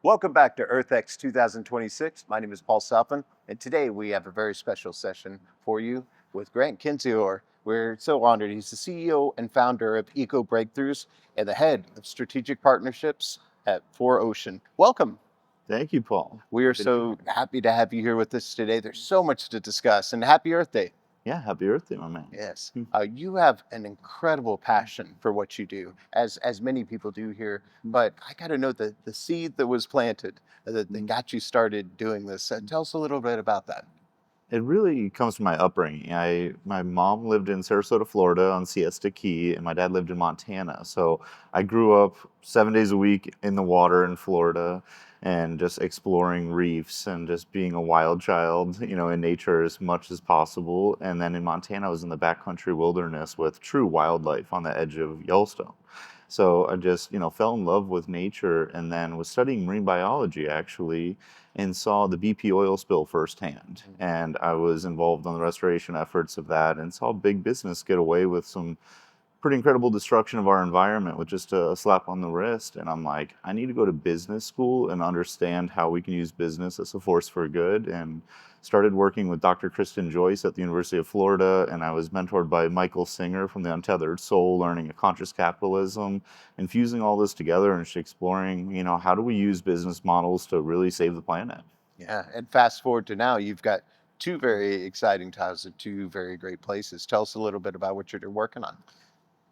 Welcome back to EarthX 2026. My name is Paul Salpin, and today we have a very special session for you with Grant Kendzior. We're so honored. He's the CEO and founder of Eco Breakthroughs and the head of strategic partnerships at 4Ocean. Welcome. Thank you, Paul. We are Happy to be so here. happy to have you here with us today. There's so much to discuss, and happy Earth Day. Yeah, happy Earth Day, my man. Yes, you have an incredible passion for what you do, as many people do here. But I got to know the seed that was planted that Mhm. got you started doing this. Tell us a little bit about that. It really comes from my upbringing. My mom lived in Sarasota, Florida on Siesta Key, and my dad lived in Montana. So I grew up 7 days a week in the water in Florida and just exploring reefs and just being a wild child, in nature as much as possible. And then in Montana, I was in the backcountry wilderness with true wildlife on the edge of Yellowstone. So I just, fell in love with nature and then was studying marine biology actually and saw the BP oil spill firsthand. And I was involved on the restoration efforts of that and saw big business get away with some pretty incredible destruction of our environment with just a slap on the wrist. And I'm like, I need to go to business school and understand how we can use business as a force for good. And started working with Dr. Kristen Joyce at the University of Florida. And I was mentored by Michael Singer from the Untethered Soul, learning a conscious capitalism, infusing all this together and just exploring, how do we use business models to really save the planet? Yeah, and fast forward to now, you've got two very exciting times at two very great places. Tell us a little bit about what you're working on.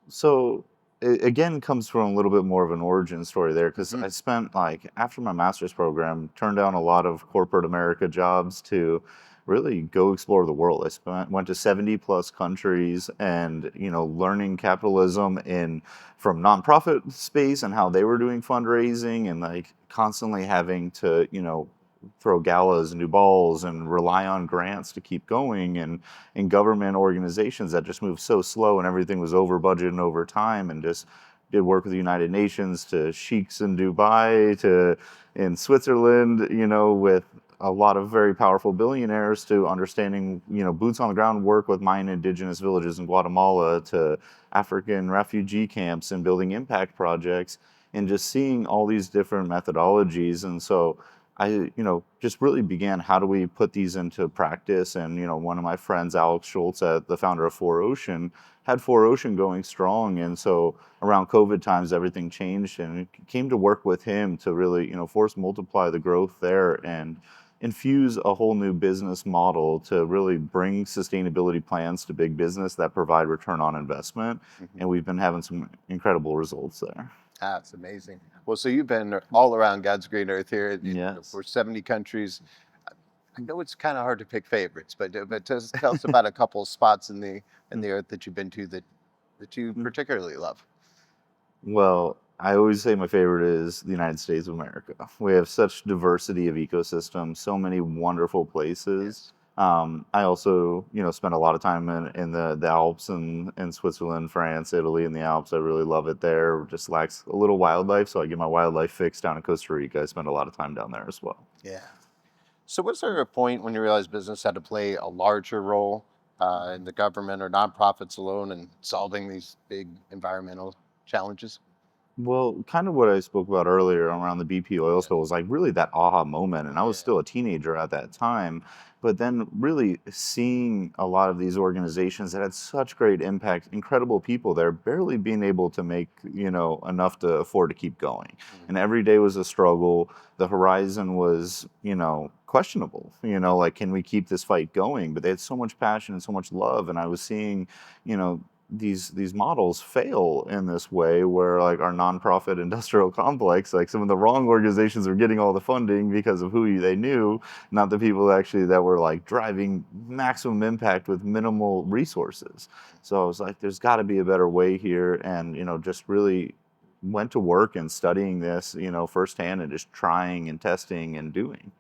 So it again comes from a little bit more of an origin story there because Mhm. I spent like after my master's program, turned down a lot of corporate America jobs to really go explore the world. Went to 70 plus countries and learning capitalism in from nonprofit space and how they were doing fundraising and like constantly having to throw galas and do balls and rely on grants to keep going and in government organizations that just moved so slow and everything was over budget and over time and just did work with the United Nations to sheiks in Dubai to in Switzerland, with a lot of very powerful billionaires to understanding, boots on the ground work with Mayan indigenous villages in Guatemala to African refugee camps and building impact projects and just seeing all these different methodologies. And so I, just really began how do we put these into practice? And, one of my friends, Alex Schultz, the founder of 4Ocean, had 4Ocean going strong. And so around COVID times, everything changed and it came to work with him to really, force multiply the growth there and infuse a whole new business model to really bring sustainability plans to big business that provide return on investment. Mhm. And we've been having some incredible results there. That's amazing. Well, so you've been all around God's green earth here Yes. for 70 countries. I know it's kind of hard to pick favorites, but tell us about a couple of spots in the earth that you've been to that you particularly love. Well, I always say my favorite is the United States of America. We have such diversity of ecosystems, so many wonderful places. Yes. I also, spend a lot of time in the Alps and in Switzerland, France, Italy, and the Alps. I really love it there. It just lacks a little wildlife, so I get my wildlife fix down in Costa Rica. I spend a lot of time down there as well. Yeah. So, was there a point when you realized business had to play a larger role in the government or nonprofits alone in solving these big environmental challenges? Well, kind of what I spoke about earlier around the BP oil Yeah. spill was like really that aha moment. And I was Yeah. still a teenager at that time. But then really seeing a lot of these organizations that had such great impact, incredible people there, barely being able to make, enough to afford to keep going. Mhm. And every day was a struggle. The horizon was, questionable, like, can we keep this fight going? But they had so much passion and so much love. And I was seeing, you know, these models fail in this way where like our nonprofit industrial complex like some of the wrong organizations were getting all the funding because of who they knew, not the people actually that were like driving maximum impact with minimal resources. So I was like there's got to be a better way here and just really went to work and studying this firsthand and just trying and testing and doing.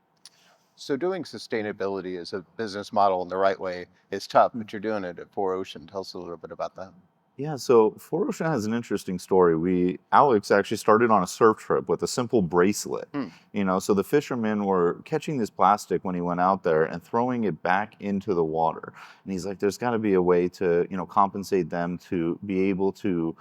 So, doing sustainability as a business model in the right way is tough, but you're doing it at 4Ocean. Tell us a little bit about that. Yeah, so 4Ocean has an interesting story. Alex actually started on a surf trip with a simple bracelet. Hmm. So the fishermen were catching this plastic when he went out there and throwing it back into the water. And he's like, there's got to be a way to, compensate them to be able to,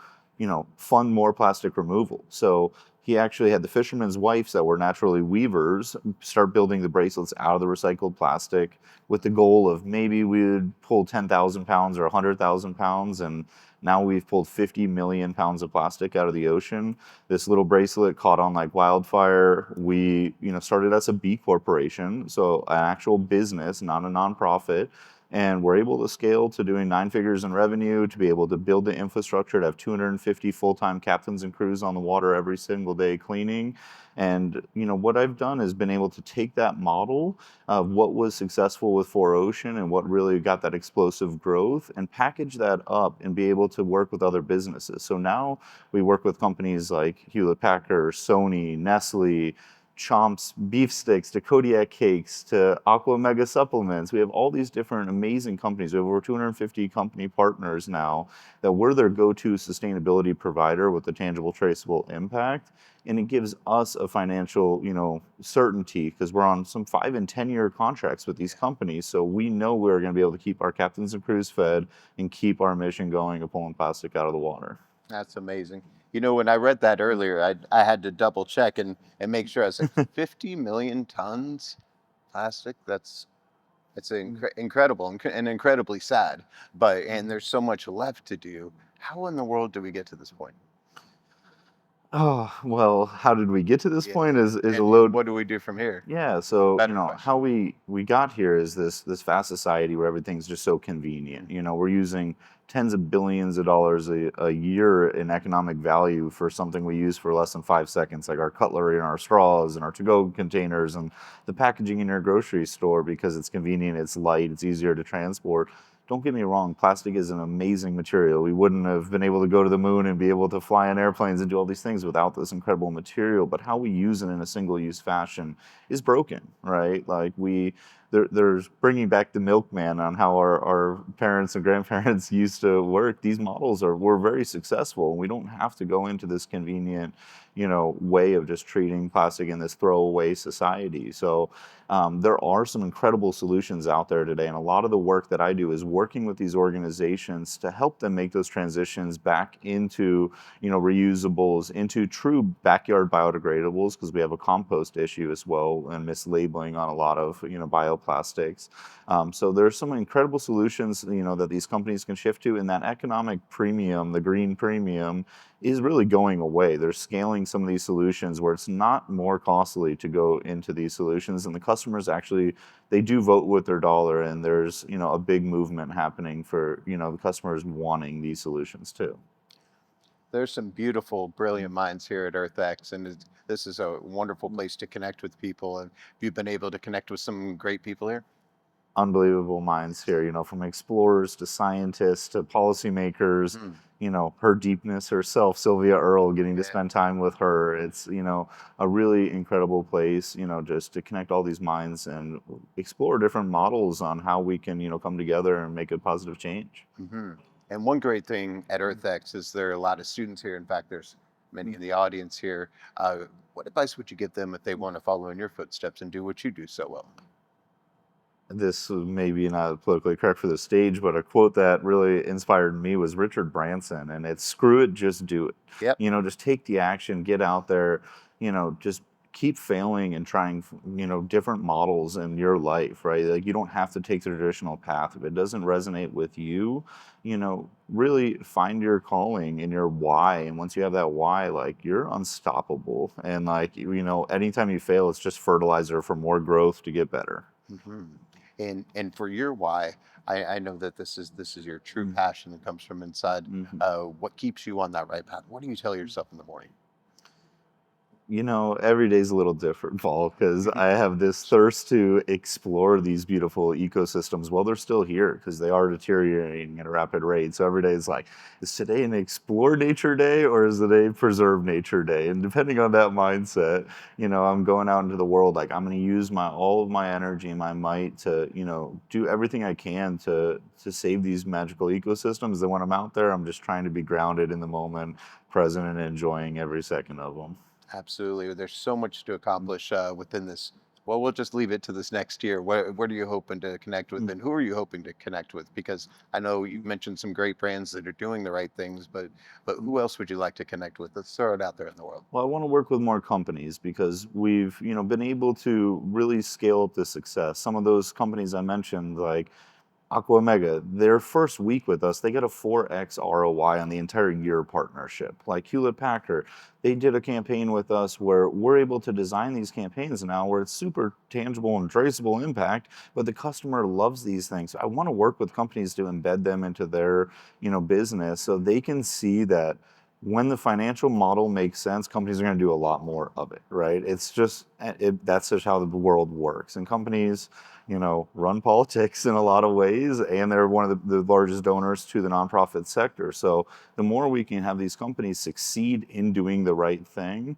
fund more plastic removal. So he actually had the fishermen's wives that were naturally weavers start building the bracelets out of the recycled plastic with the goal of maybe we would pull 10,000 pounds or 100,000 pounds. And now we've pulled 50 million pounds of plastic out of the ocean. This little bracelet caught on like wildfire. We, started as a B corporation, so an actual business, not a nonprofit. And we're able to scale to doing 9 figures in revenue, to be able to build the infrastructure, to have 250 full-time captains and crews on the water every single day cleaning. And what I've done is been able to take that model of what was successful with 4Ocean and what really got that explosive growth and package that up and be able to work with other businesses. So now we work with companies like Hewlett Packard, Sony, Nestle, Chomps beef sticks, to Kodiak cakes, to Aqua Mega supplements. We have all these different amazing companies. We have over 250 company partners now that we're their go-to sustainability provider with a tangible, traceable impact. And it gives us a financial, certainty, because we're on some 5 and 10 year contracts with these companies. So we know we're going to be able to keep our captains and crews fed and keep our mission going of pulling plastic out of the water. That's amazing. When I read that earlier, I had to double check and make sure. I was like, 50 million tons plastic. It's incredible and incredibly sad. And there's so much left to do. How in the world do we get to this point? Oh, well, how did we get to this Yeah. point is a And load. what do we do from here? Yeah, so Better question. how we got here is this fast society where everything's just so convenient. We're using tens of billions of dollars a year in economic value for something we use for less than 5 seconds, like our cutlery and our straws and our to-go containers and the packaging in your grocery store, because it's convenient, it's light, it's easier to transport. Don't get me wrong, plastic is an amazing material. We wouldn't have been able to go to the moon and be able to fly in airplanes and do all these things without this incredible material. But how we use it in a single-use fashion is broken, right? Like there's bringing back the milkman on how our parents and grandparents used to work. These models were very successful. We don't have to go into this convenient, way of just treating plastic in this throwaway society. So there are some incredible solutions out there today, and a lot of the work that I do is working with these organizations to help them make those transitions back into, reusables, into true backyard biodegradables, because we have a compost issue as well and mislabeling on a lot of, bioplastics. So there's some incredible solutions, that these companies can shift to, and that economic premium, the green premium, is really going away. They're scaling some of these solutions where it's not more costly to go into these solutions, and the customers actually, they do vote with their dollar, and there's a big movement happening for the customers wanting these solutions too. There's some beautiful, brilliant minds here at EarthX, and this is a wonderful place to connect with people. And you've been able to connect with some great people here. Unbelievable minds here, from explorers to scientists to policymakers. Mm, Her deepness herself, Sylvia Earle, getting to yeah. spend time with her. It's, a really incredible place, just to connect all these minds and explore different models on how we can, come together and make a positive change. Hmm. And one great thing at EarthX is there are a lot of students here. In fact, there's many in the audience here. What advice would you give them if they want to follow in your footsteps and do what you do so well? This may be not politically correct for the stage, but a quote that really inspired me was Richard Branson, and it's "Screw it, just do it." Yep. Just take the action, get out there, just keep failing and trying, different models in your life, right? Like you don't have to take the traditional path. If it doesn't resonate with you, really find your calling and your why. And once you have that why, like you're unstoppable. And like, anytime you fail, it's just fertilizer for more growth to get better. Hmm. And for your why, I know that this is your true passion that comes from inside. Mhm. What keeps you on that right path? What do you tell yourself in the morning? Every day's a little different, Paul, because I have this thirst to explore these beautiful ecosystems while they're still here, because they are deteriorating at a rapid rate. So every day is like, is today an explore nature day or is it a preserve nature day? And depending on that mindset, I'm going out into the world, like I'm going to use all of my energy and my might to, do everything I can to save these magical ecosystems. And when I'm out there, I'm just trying to be grounded in the moment, present, and enjoying every second of them. Absolutely. There's so much to accomplish within this Well, we'll just leave it to this next year. What are you hoping to connect with, Mm. and who are you hoping to connect with? Because I know you mentioned some great brands that are doing the right things, but who else would you like to connect with? Let's throw it out there in the world. Well, I want to work with more companies because we've, been able to really scale up the success. Some of those companies I mentioned, like Aqua Mega, their first week with us, they got a 4x ROI on the entire year partnership. Like Hewlett Packard, they did a campaign with us where we're able to design these campaigns now where it's super tangible and traceable impact, but the customer loves these things. I want to work with companies to embed them into their, business so they can see that when the financial model makes sense, companies are going to do a lot more of it, right? It's just, that's just how the world works. And companies, run politics in a lot of ways, and they're one of the largest donors to the nonprofit sector. So the more we can have these companies succeed in doing the right thing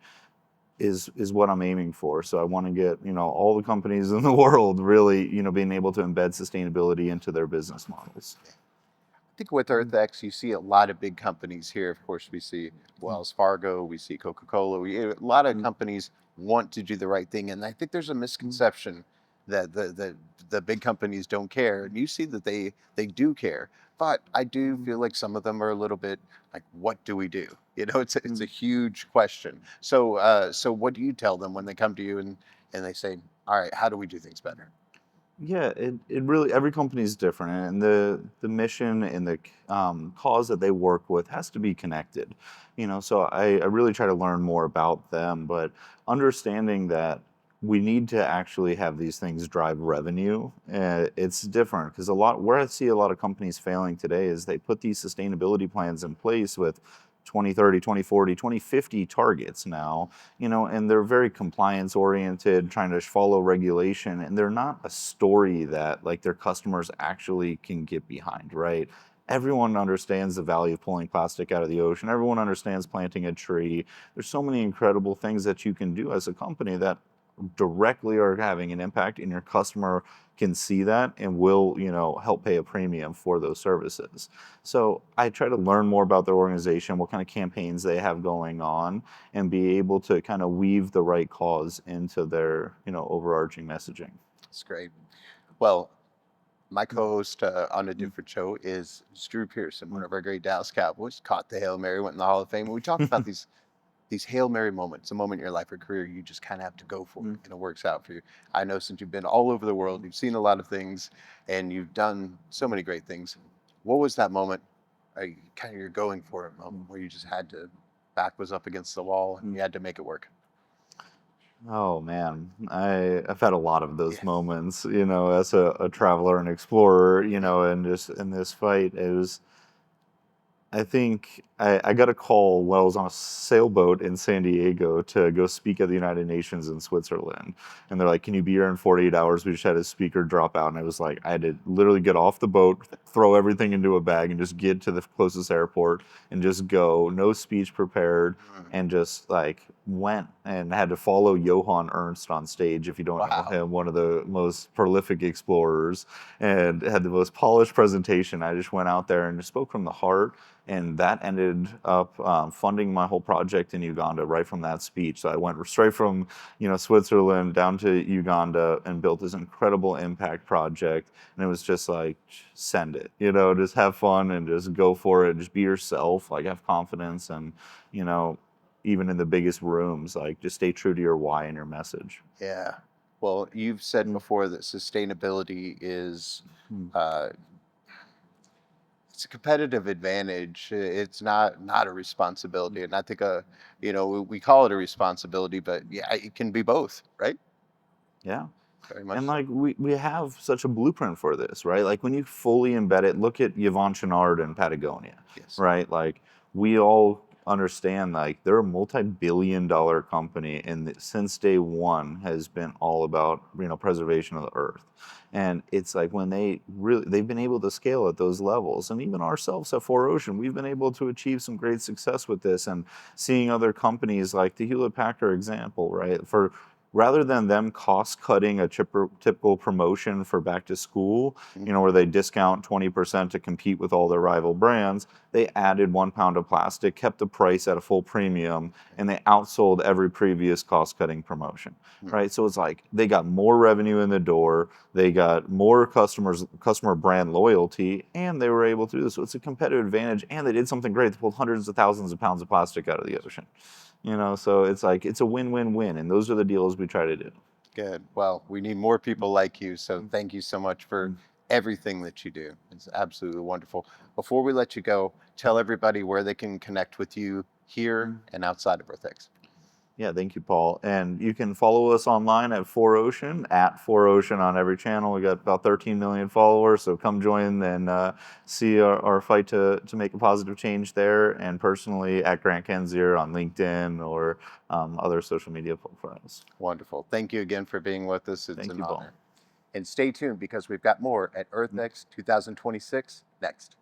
is what I'm aiming for. So I want to get, all the companies in the world really, being able to embed sustainability into their business models. I think with EarthX, you see a lot of big companies here. Of course, we see Wells Fargo, we see Coca-Cola. A lot of companies want to do the right thing, and I think there's a misconception that the big companies don't care. And you see that they do care, but I do feel like some of them are a little bit like, "What do we do?" It's a huge question. So what do you tell them when they come to you and they say, "All right, how do we do things better?" Yeah, it really every company is different, and the mission and the cause that they work with has to be connected. So I really try to learn more about them, but understanding that we need to actually have these things drive revenue. It's different because a lot where I see a lot of companies failing today is they put these sustainability plans in place with 2030, 2040, 2050 targets now, and they're very compliance oriented, trying to follow regulation, and they're not a story that like their customers actually can get behind, right? Everyone understands the value of pulling plastic out of the ocean. Everyone understands planting a tree. There's so many incredible things that you can do as a company that directly are having an impact, and your customer can see that and will, help pay a premium for those services. So I try to learn more about their organization, what kind of campaigns they have going on, and be able to kind of weave the right cause into their, overarching messaging. It's great. Well, my co-host on a different show is Drew Pearson, one of our great Dallas Cowboys. Caught the Hail Mary, went in the Hall of Fame. And we talked about these Hail Mary moments, a moment in your life or career you just kind of have to go for it, and it works out for you. I know since you've been all over the world, you've seen a lot of things, and you've done so many great things. What was that moment, kind of your going for it moment, where you just had to, back was up against the wall, and you had to make it work? Oh man, I've had a lot of those Yeah. moments, as a traveler and explorer, and just in this fight, I think I got a call while I was on a sailboat in San Diego to go speak at the United Nations in Switzerland. And they're like, "Can you be here in 48 hours?" We just had a speaker drop out. And I was like, I had to literally get off the boat, throw everything into a bag, and just get to the closest airport and just go. No speech prepared. Mm. And just like went and had to follow Johann Ernst on stage. If you don't know Wow. him, one of the most prolific explorers, and had the most polished presentation. I just went out there and just spoke from the heart, and that ended up funding my whole project in Uganda right from that speech. So I went straight from Switzerland down to Uganda and built this incredible impact project. And it was just like, send it, just have fun and just go for it. Just be yourself, like have confidence, and you know even in the biggest rooms, like just stay true to your why and your message. Yeah. Well, you've said Mm, before that sustainability is mm, uh, it's a competitive advantage. It's not a responsibility, and I think we call it a responsibility, but yeah, it can be both, right? yeah. Very And much so. like we have such a blueprint for this, right? Like when you fully embed it, look at Yvon Chouinard and Patagonia, Yes. right? Like we all understand like they're a multi-billion-dollar company, and since day one has been all about preservation of the earth. And it's like when they've been able to scale at those levels, and even ourselves at Four Ocean, we've been able to achieve some great success with this, and seeing other companies like the Hewlett Packard example, right? For rather than them cost cutting a typical promotion for back to school, Mm. you know, where they discount 20% to compete with all their rival brands, they added 1 pound of plastic, kept the price at a full premium, and they outsold every previous cost cutting promotion, Mm. right? So it's like they got more revenue in the door, they got more customer brand loyalty, and they were able to do this. So it's a competitive advantage, and they did something great. They pulled hundreds of thousands of pounds of plastic out of the ocean. You know, so it's like it's a win-win-win, and those are the deals we try to do. Good. Well, we need more people like you. So thank you so much for everything that you do. It's absolutely wonderful. Before we let you go, tell everybody where they can connect with you here and outside of Earth-X. Yeah, thank you, Paul. And you can follow us online at 4Ocean, at 4Ocean on every channel. We got about 13 million followers, so come join and see our fight to make a positive change there. And personally, at Grant Kendzior on LinkedIn or other social media profiles. Wonderful. Thank you again for being with us. It's Thank an you, Paul. honor. And stay tuned because we've got more at Earth-X 2026 next.